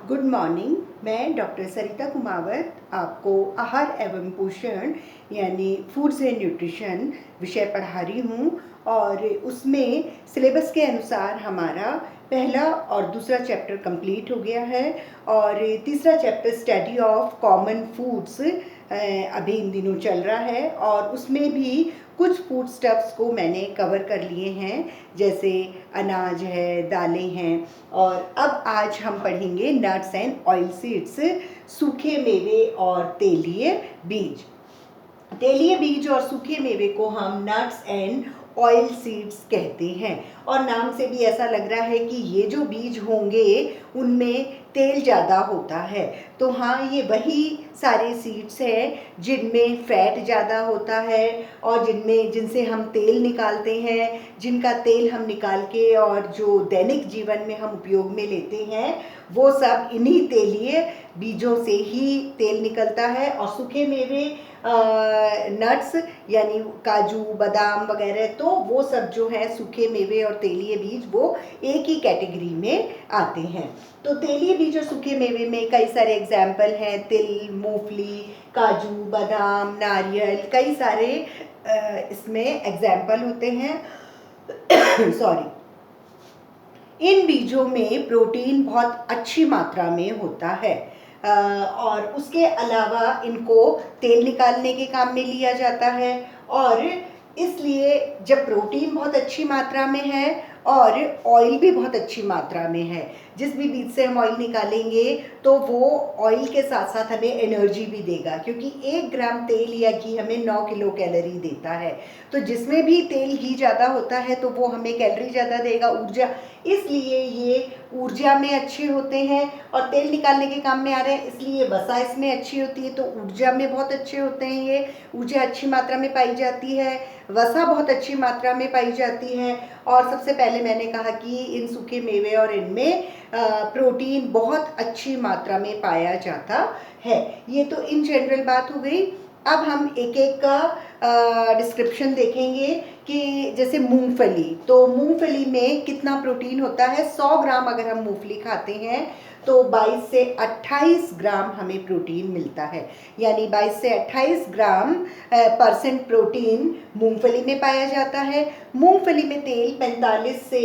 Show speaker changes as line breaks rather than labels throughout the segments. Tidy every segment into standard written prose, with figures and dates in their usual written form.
Good morning. मैं doctor सरिता कुमावत आपको आहार एवं पोषण यानी फूड्स एंड न्यूट्रिशन विषय पढ़ा रही हूँ और उसमें सिलेबस के अनुसार हमारा पहला और दूसरा चैप्टर कंप्लीट हो गया है और तीसरा chapter study of common foods अभी इन दिनों चल रहा है और उसमें भी कुछ फूड स्टफ्स को मैंने कवर कर लिए हैं, जैसे अनाज है, दालें हैं। और अब आज हम पढ़ेंगे नट्स एंड ऑयल सीड्स, सूखे मेवे और तेलीय बीज। तेलीय बीज और सूखे मेवे को हम नट्स एंड ऑयल सीड्स कहते हैं और नाम से भी ऐसा लग रहा है कि ये जो बीज होंगे उनमें तेल ज़्यादा होता है। तो हाँ, ये वही सारे सीड्स हैं जिनमें फैट ज़्यादा होता है और जिनसे हम तेल निकालते हैं, जिनका तेल हम निकाल के और जो दैनिक जीवन में हम उपयोग में लेते हैं वो सब इन्हीं तेलीय बीजों से ही तेल निकलता है। और सूखे मेवे नट्स यानी काजू, बादाम वगैरह, तो वो सब जो है सूखे मेवे और तेलीय बीज वो एक ही कैटेगरी में आते हैं। तो तेलीय बीज और सूखे मेवे में कई सारे एग्जाम्पल हैं, तिल, मूंगफली, काजू, बादाम, नारियल, कई सारे इसमें एग्जाम्पल होते हैं। सॉरी। इन बीजों में प्रोटीन बहुत अच्छी मात्रा में होता है और उसके अलावा इनको तेल निकालने के काम में लिया जाता है और इसलिए जब प्रोटीन बहुत अच्छी मात्रा में है और ऑयल भी बहुत अच्छी मात्रा में है, जिस भी बीज से हम ऑयल निकालेंगे तो वो ऑयल के साथ साथ हमें एनर्जी भी देगा, क्योंकि 1 ग्राम तेल या घी हमें 9 किलो कैलोरी देता है। तो जिसमें भी तेल घी ज़्यादा होता है तो वो हमें कैलोरी ज़्यादा देगा, ऊर्जा, इसलिए ये ऊर्जा में अच्छे होते हैं। और तेल निकालने के काम में आ रहे हैं इसलिए वसा इसमें अच्छी होती है, तो ऊर्जा में बहुत अच्छे होते हैं। ये ऊर्जा अच्छी मात्रा में पाई जाती है, वसा बहुत अच्छी मात्रा में पाई जाती है। और सबसे पहले मैंने कहा कि इन सूखे मेवे और इनमें प्रोटीन बहुत अच्छी मात्रा में पाया जाता है। ये तो इन जनरल बात हो गई। अब हम एक एक का डिस्क्रिप्शन देखेंगे कि जैसे मूंगफली, तो मूंगफली में कितना प्रोटीन होता है। 100 ग्राम अगर हम मूंगफली खाते हैं तो 22 से 28 ग्राम हमें प्रोटीन मिलता है, यानी 22 से 28 ग्राम परसेंट प्रोटीन मूंगफली में पाया जाता है। मूंगफली में तेल 45 से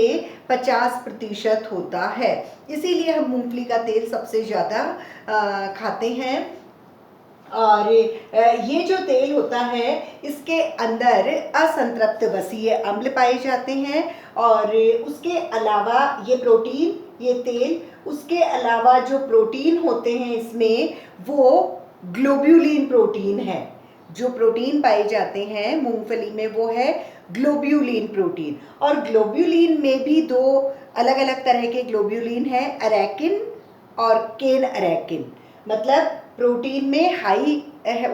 50% होता है, इसीलिए हम मूंगफली का तेल सबसे ज़्यादा खाते हैं। और ये जो तेल होता है इसके अंदर असंतृप्त वसीय अम्ल पाए जाते हैं और उसके अलावा ये प्रोटीन, ये तेल, उसके अलावा जो प्रोटीन होते हैं इसमें वो ग्लोब्यूलिन प्रोटीन है। जो प्रोटीन पाए जाते हैं मूंगफली में वो है ग्लोब्यूलिन प्रोटीन। और ग्लोब्यूलिन में भी 2 अलग अलग तरह के ग्लोब्यूलिन है, अरेकिन और केन अरेकिन। मतलब प्रोटीन में हाई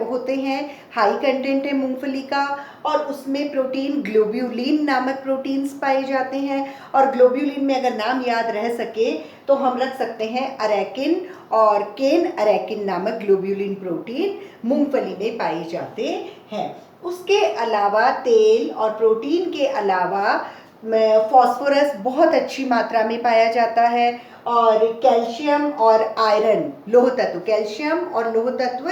होते हैं, हाई कंटेंट है मूंगफली का और उसमें प्रोटीन ग्लोब्यूलिन नामक प्रोटीन्स पाए जाते हैं। और ग्लोब्यूलिन में अगर नाम याद रह सके तो हम रख सकते हैं अरेकिन और केन अरेकिन नामक ग्लोब्यूलिन प्रोटीन मूंगफली में पाए जाते हैं। उसके अलावा तेल और प्रोटीन के अलावा फॉस्फोरस बहुत अच्छी मात्रा में पाया जाता है और कैल्शियम और आयरन, लोह तत्व, कैल्शियम और लोह तत्व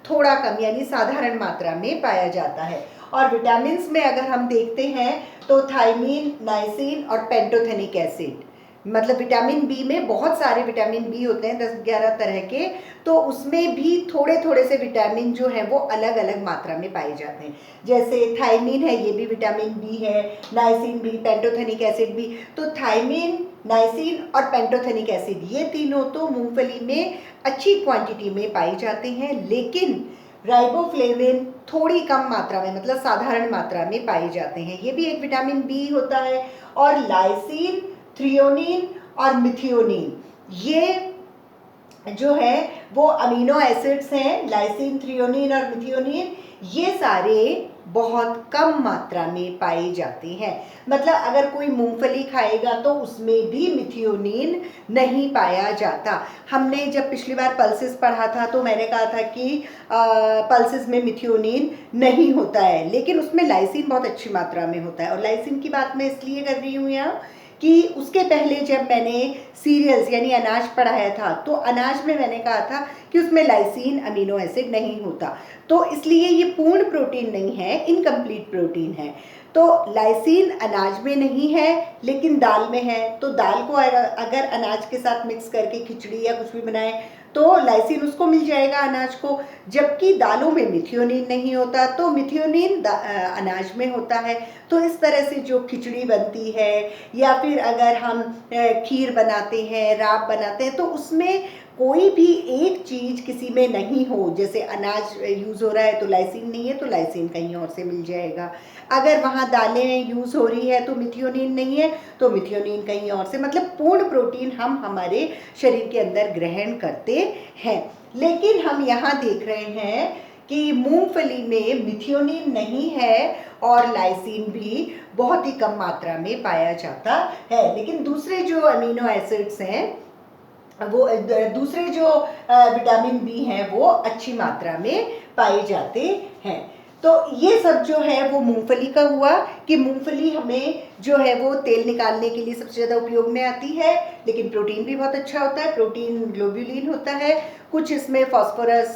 थोड़ा कम यानी साधारण मात्रा में पाया जाता है। और विटामिन्स में अगर हम देखते हैं तो थायमीन, नाइसिन और पेंटोथेनिक एसिड, मतलब विटामिन बी में बहुत सारे विटामिन बी होते हैं, 10-11 तरह के, तो उसमें भी थोड़े थोड़े से विटामिन जो हैं वो अलग अलग मात्रा में पाए जाते हैं। जैसे थायमीन है, ये भी विटामिन बी है, नाइसिन भी, पेंटोथेनिक एसिड भी। तो थायमीन, नाइसिन और पेंटोथेनिक एसिड ये तीनों तो मूंगफली में अच्छी क्वांटिटी में पाए जाते हैं, लेकिन राइबोफ्लेविन थोड़ी कम मात्रा में, मतलब साधारण मात्रा में पाए जाते हैं। ये भी एक विटामिन बी होता है। और लाइसिन, थ्रियोनिन और मिथियोनिन, ये जो है वो अमीनो एसिड्स हैं। लाइसिन, थ्रियोनिन और मिथियोनिन ये सारे बहुत कम मात्रा में पाए जाते हैं। मतलब अगर कोई मूंगफली खाएगा तो उसमें भी मिथियोनिन नहीं पाया जाता। हमने जब पिछली बार पल्सेस पढ़ा था तो मैंने कहा था कि पल्सेस में मिथियोनिन नहीं होता है, लेकिन उसमें लाइसिन बहुत अच्छी मात्रा में होता है। और लाइसिन की बात मैं इसलिए कर रही हूँ यहाँ कि उसके पहले जब मैंने सीरियल्स यानी अनाज पढ़ाया था तो अनाज में मैंने कहा था कि उसमें लाइसिन अमीनो एसिड नहीं होता, तो इसलिए ये पूर्ण प्रोटीन नहीं है, इनकम्प्लीट प्रोटीन है। तो लाइसिन अनाज में नहीं है लेकिन दाल में है, तो दाल को अगर अनाज के साथ मिक्स करके खिचड़ी या कुछ भी बनाए तो लाइसिन उसको मिल जाएगा अनाज को, जबकि दालों में मिथियोनिन नहीं होता, तो मिथियोनिन अनाज में होता है। तो इस तरह से जो खिचड़ी बनती है या फिर अगर हम खीर बनाते हैं, राब बनाते हैं, तो उसमें कोई भी एक चीज़ किसी में नहीं हो, जैसे अनाज यूज़ हो रहा है तो लाइसिन नहीं है तो लाइसिन कहीं और से मिल जाएगा, अगर वहाँ दालें यूज़ हो रही है तो मिथियोनिन नहीं है तो मिथियोनिन कहीं और से, मतलब पूर्ण प्रोटीन हम हमारे शरीर के अंदर ग्रहण करते हैं। लेकिन हम यहाँ देख रहे हैं कि मूंगफली में मिथियोनिन नहीं है और लाइसिन भी बहुत ही कम मात्रा में पाया जाता है, लेकिन दूसरे जो अमीनो एसिड्स हैं वो दूसरे जो विटामिन बी हैं वो अच्छी मात्रा में पाए जाते हैं। तो ये सब जो है वो मूंगफली का हुआ कि मूंगफली हमें जो है वो तेल निकालने के लिए सबसे ज़्यादा उपयोग में आती है, लेकिन प्रोटीन भी बहुत अच्छा होता है, प्रोटीन ग्लोब्यूलिन होता है, कुछ इसमें फास्फोरस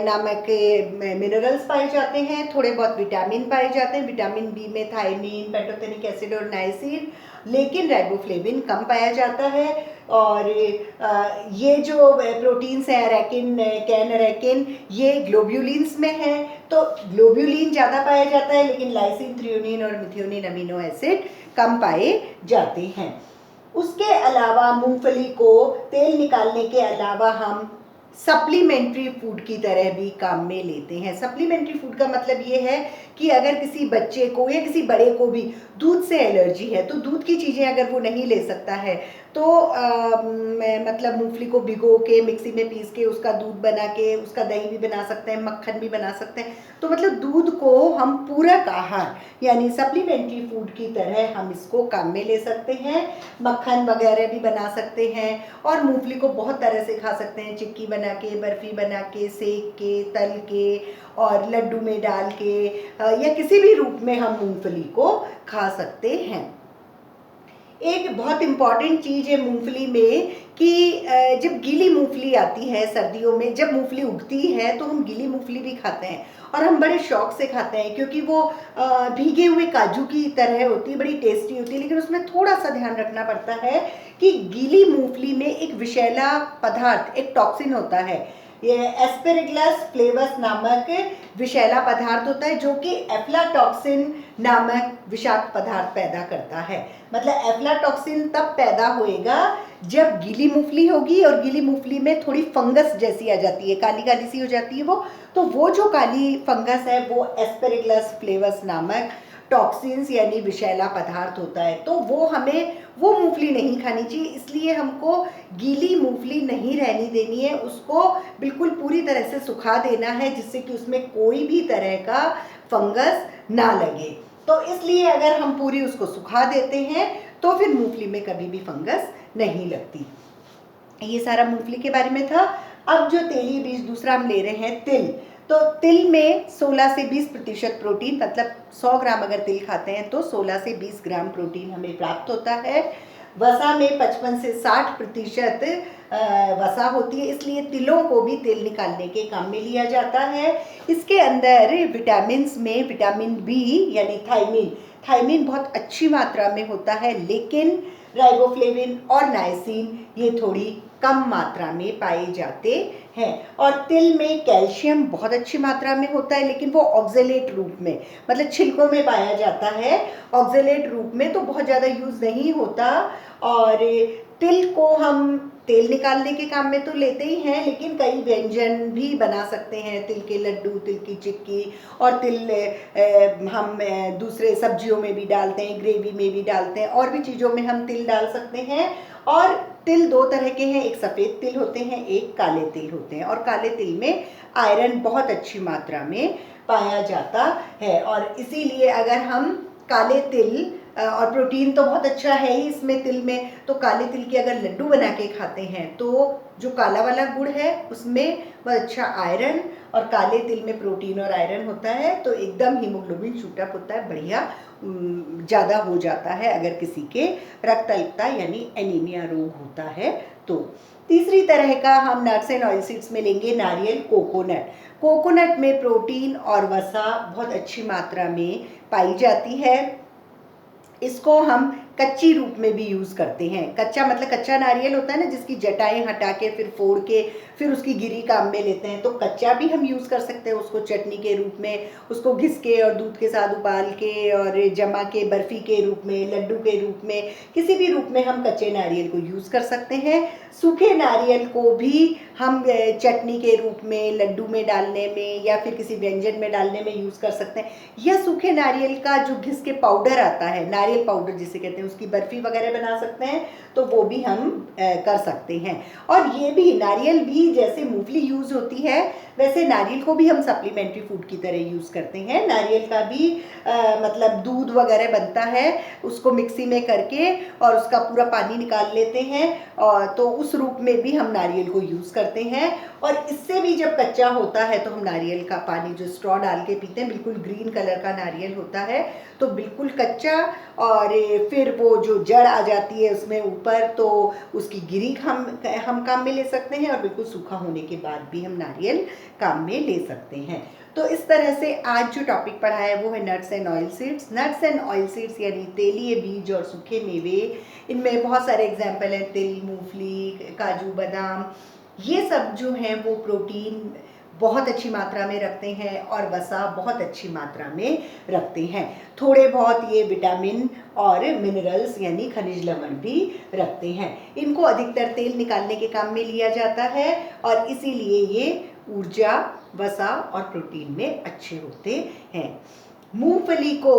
नामक मिनरल्स पाए जाते हैं, थोड़े बहुत विटामिन पाए जाते हैं, विटामिन बी में थायमीन, पेंटोथेनिक एसिड और नाइसिन, लेकिन राइबोफ्लेविन कम पाया जाता है। और ये जो प्रोटीन्स हैं अरेकिन, कैन अरेकिन, ये ग्लोब्यूलिन्स में है, तो ग्लोब्यूलिन ज़्यादा पाया जाता है लेकिन लाइसिन, थ्रियोनिन और मिथियोनिन अमीनो एसिड कम पाए जाते हैं। उसके अलावा मूंगफली को तेल निकालने के अलावा हम सप्लीमेंट्री फूड की तरह भी काम में लेते हैं। सप्लीमेंट्री फूड का मतलब ये है कि अगर किसी बच्चे को या किसी बड़े को भी दूध से एलर्जी है तो दूध की चीज़ें अगर वो नहीं ले सकता है तो मतलब मूंगफली को भिगो के मिक्सी में पीस के उसका दूध बना के उसका दही भी बना सकते हैं, मक्खन भी बना सकते हैं। तो मतलब दूध को हम पूरक आहार यानी सप्लीमेंट्री फूड की तरह हम इसको काम में ले सकते हैं, मक्खन वगैरह भी बना सकते हैं और मूंगफली को बहुत तरह से खा सकते हैं, चिक्की बना के, बर्फ़ी बना के, सेक के, तल के और लड्डू में डाल के या किसी भी रूप में हम मूंगफली को खा सकते हैं। एक बहुत इम्पॉर्टेंट चीज़ है मूंगफली में कि जब गीली मूंगफली आती है सर्दियों में, जब मूंगफली उगती है तो हम गीली मूंगफली भी खाते हैं और हम बड़े शौक से खाते हैं क्योंकि वो भीगे हुए काजू की तरह होती है, बड़ी टेस्टी होती है, लेकिन उसमें थोड़ा सा ध्यान रखना पड़ता है कि गीली मूंगफली में एक विषैला पदार्थ, एक टॉक्सिन होता है, ये एस्पेरिगलस फ्लेवस नामक विषैला पदार्थ होता है जो कि एफ्लाटॉक्सिन नामक विषाक्त पदार्थ पैदा करता है। मतलब एफ्लाटॉक्सिन तब पैदा होएगा जब गीली मूंगफली होगी और गीली मूंगफली में थोड़ी फंगस जैसी आ जाती है, काली काली सी हो जाती है वो, तो वो जो काली फंगस है वो एस्पेरिगलस फ्लेवस नामक टॉक्सिन्स यानी विषैला पदार्थ होता है। तो वो हमें वो मूंगफली नहीं खानी चाहिए, इसलिए हमको गीली मूंगफली नहीं रहनी देनी है, उसको बिल्कुल पूरी तरह से सुखा देना है जिससे कि उसमें कोई भी तरह का फंगस ना लगे। तो इसलिए अगर हम पूरी उसको सुखा देते हैं तो फिर मूंगफली में कभी भी फंगस नहीं लगती। ये सारा मूंगफली के बारे में था। अब जो तेलीय बीज दूसरा हम ले रहे हैं तिल, तो तिल में 16 से 20% प्रोटीन, मतलब 100 ग्राम अगर तिल खाते हैं तो 16 से 20 ग्राम प्रोटीन हमें प्राप्त होता है। वसा में 55 से 60% वसा होती है, इसलिए तिलों को भी तेल निकालने के काम में लिया जाता है। इसके अंदर विटामिन्स में विटामिन बी यानी थायमीन, थायमीन बहुत अच्छी मात्रा में होता है, लेकिन राइबोफ्लेविन और नाइसिन ये थोड़ी कम मात्रा में पाए जाते हैं। और तिल में कैल्शियम बहुत अच्छी मात्रा में होता है, लेकिन वो ऑक्जेलेट रूप में, मतलब छिलकों में पाया जाता है, ऑक्जेलेट रूप में तो बहुत ज़्यादा यूज़ नहीं होता। और तिल को हम तेल निकालने के काम में तो लेते ही हैं, लेकिन कई व्यंजन भी बना सकते हैं, तिल के लड्डू, तिल की चिक्की, और तिल हम दूसरे सब्जियों में भी डालते हैं, ग्रेवी में भी डालते हैं, और भी चीज़ों में हम तिल डाल सकते हैं। और तिल दो तरह के हैं, एक सफ़ेद तिल होते हैं, एक काले तिल होते हैं, और काले तिल में आयरन बहुत अच्छी मात्रा में पाया जाता है। और इसीलिए अगर हम काले तिल और प्रोटीन तो बहुत अच्छा है ही इसमें तिल में, तो काले तिल के अगर लड्डू बना के खाते हैं तो जो काला वाला गुड़ है उसमें बहुत अच्छा आयरन, और काले तिल में प्रोटीन और आयरन होता है, तो एकदम हीमोग्लोबिन शूटअप होता है, बढ़िया ज़्यादा हो जाता है अगर किसी के रक्त अल्पता यानी एनीमिया रोग होता है तो। तीसरी तरह का हम नट्स एंड ऑयल सीड्स में लेंगे नारियल, कोकोनट। कोकोनट में प्रोटीन और वसा बहुत अच्छी मात्रा में पाई जाती है। इसको हम कच्ची रूप में भी यूज़ करते हैं। कच्चा मतलब कच्चा नारियल होता है ना, जिसकी जटाएं हटा के फिर फोड़ के फिर उसकी गिरी काम में लेते हैं, तो कच्चा भी हम यूज़ कर सकते हैं उसको चटनी के रूप में, उसको घिस के और दूध के साथ उबाल के और जमा के बर्फ़ी के रूप में, लड्डू के रूप में, किसी भी रूप में हम कच्चे नारियल को यूज़ कर सकते हैं। सूखे नारियल को भी हम चटनी के रूप में, लड्डू में डालने में या फिर किसी व्यंजन में डालने में यूज़ कर सकते हैं, या सूखे नारियल का जो घिस के पाउडर आता है, नारियल पाउडर जिसे कहते हैं, उसकी बर्फ़ी वगैरह बना सकते हैं, तो वो भी हम कर सकते हैं। और ये भी नारियल भी जैसे मूंगफली यूज़ होती है वैसे नारियल को भी हम सप्लीमेंट्री फूड की तरह यूज़ करते हैं। नारियल का भी मतलब दूध वगैरह बनता है, उसको मिक्सी में करके और उसका पूरा पानी निकाल लेते हैं, और तो उस रूप में भी हम नारियल को यूज़ करते हैं। और इससे भी जब कच्चा होता है तो हम नारियल का पानी जो स्ट्रॉ डाल के पीते हैं, बिल्कुल ग्रीन कलर का नारियल होता है, तो बिल्कुल कच्चा, और फिर वो जो जड़ आ जाती है उसमें ऊपर, तो उसकी गिरी हम काम में ले सकते हैं, और बिल्कुल सूखा होने के बाद भी हम नारियल काम में ले सकते हैं। तो इस तरह से आज जो टॉपिक पढ़ा है वो है nuts and oil seeds. Nuts and oil seeds यानी तेलीय बीज और सूखे मेवे, इनमें बहुत सारे एग्जाम्पल हैं, तिल, मूंगफली, काजू, बादाम, ये सब जो हैं वो प्रोटीन बहुत अच्छी मात्रा में रखते हैं और वसा बहुत अच्छी मात्रा में रखते हैं। थोड़े बहुत ये विटामिन और मिनरल्स यानी खनिज लवण भी रखते हैं। इनको अधिकतर तेल निकालने के काम में लिया जाता है, और इसीलिए ये ऊर्जा, वसा और प्रोटीन में अच्छे होते हैं। मूंगफली को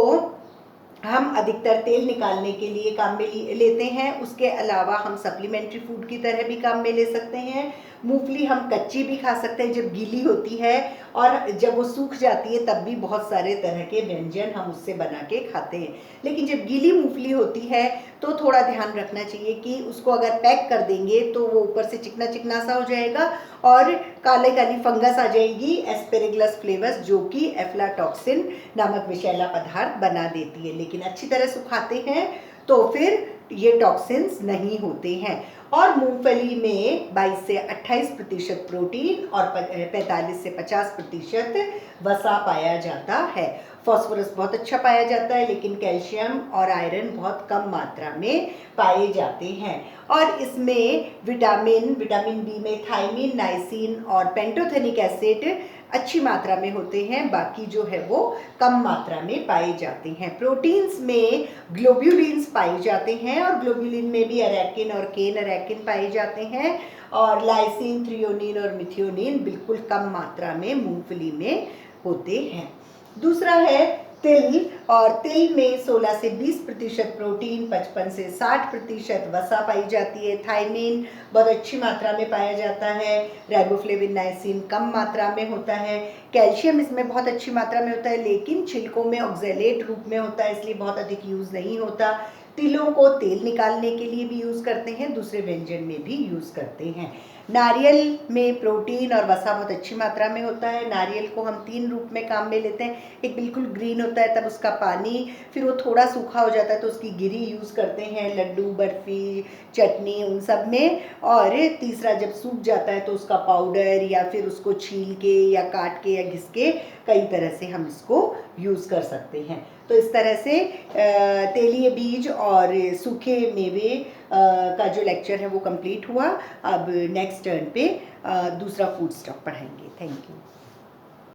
हम अधिकतर तेल निकालने के लिए काम में लेते हैं, उसके अलावा हम सप्लीमेंट्री फूड की तरह भी काम में ले सकते हैं। मूंगफली हम कच्ची भी खा सकते हैं जब गीली होती है, और जब वो सूख जाती है तब भी बहुत सारे तरह के व्यंजन हम उससे बना के खाते हैं। लेकिन जब गीली मूंगफली होती है तो थोड़ा ध्यान रखना चाहिए कि उसको अगर पैक कर देंगे तो वो ऊपर से चिकना चिकना सा हो जाएगा और काले काली फंगस आ जाएगी, एस्पेरेगलस फ्लेवर्स, जो कि एफ्लाटॉक्सिन नामक विषैला पदार्थ बना देती है। लेकिन अच्छी तरह सुखाते हैं तो फिर ये टॉक्सिन्स नहीं होते हैं। और मूंगफली में 22 से 28% प्रोटीन और 45 से 50% वसा पाया जाता है। फॉस्फोरस बहुत अच्छा पाया जाता है, लेकिन कैल्शियम और आयरन बहुत कम मात्रा में पाए जाते हैं। और इसमें विटामिन बी में थायमिन, नाइसिन और पेंटोथेनिक एसिड अच्छी मात्रा में होते हैं, बाकी जो है वो कम मात्रा में पाए जाते हैं। प्रोटीन्स में ग्लोब्यूलिन्स पाए जाते हैं, और ग्लोब्यूलिन में भी अरेकिन और केन अरेकिन पाए जाते हैं, और लाइसिन, थ्रियोनिन और मिथियोनिन बिल्कुल कम मात्रा में मूंगफली में होते हैं। दूसरा है तिल, और तिल में 16 से 20% प्रोटीन, 55 से 60% वसा पाई जाती है। थायमिन बहुत अच्छी मात्रा में पाया जाता है, राइबोफ्लेविन, नाइसिन कम मात्रा में होता है। कैल्शियम इसमें बहुत अच्छी मात्रा में होता है, लेकिन छिलकों में ऑक्जेलेट रूप में होता है, इसलिए बहुत अधिक यूज़ नहीं होता। तिलों को तेल निकालने के लिए भी यूज़ करते हैं, दूसरे व्यंजन में भी यूज़ करते हैं। नारियल में प्रोटीन और वसा बहुत अच्छी मात्रा में होता है। नारियल को हम 3 रूप में काम में लेते हैं। एक बिल्कुल ग्रीन होता है, तब उसका पानी, फिर वो थोड़ा सूखा हो जाता है तो उसकी गिरी यूज़ करते हैं लड्डू, बर्फ़ी, चटनी, उन सब में। और तीसरा जब सूख जाता है तो उसका पाउडर, या फिर उसको छील के या काट के या घिस के कई तरह से हम इसको यूज़ कर सकते हैं। तो इस तरह से तेलीय बीज और सूखे मेवे का जो लेक्चर है वो कंप्लीट हुआ। अब नेक्स्ट टर्न पे दूसरा फूड स्टॉक पढ़ाएंगे। Thank you.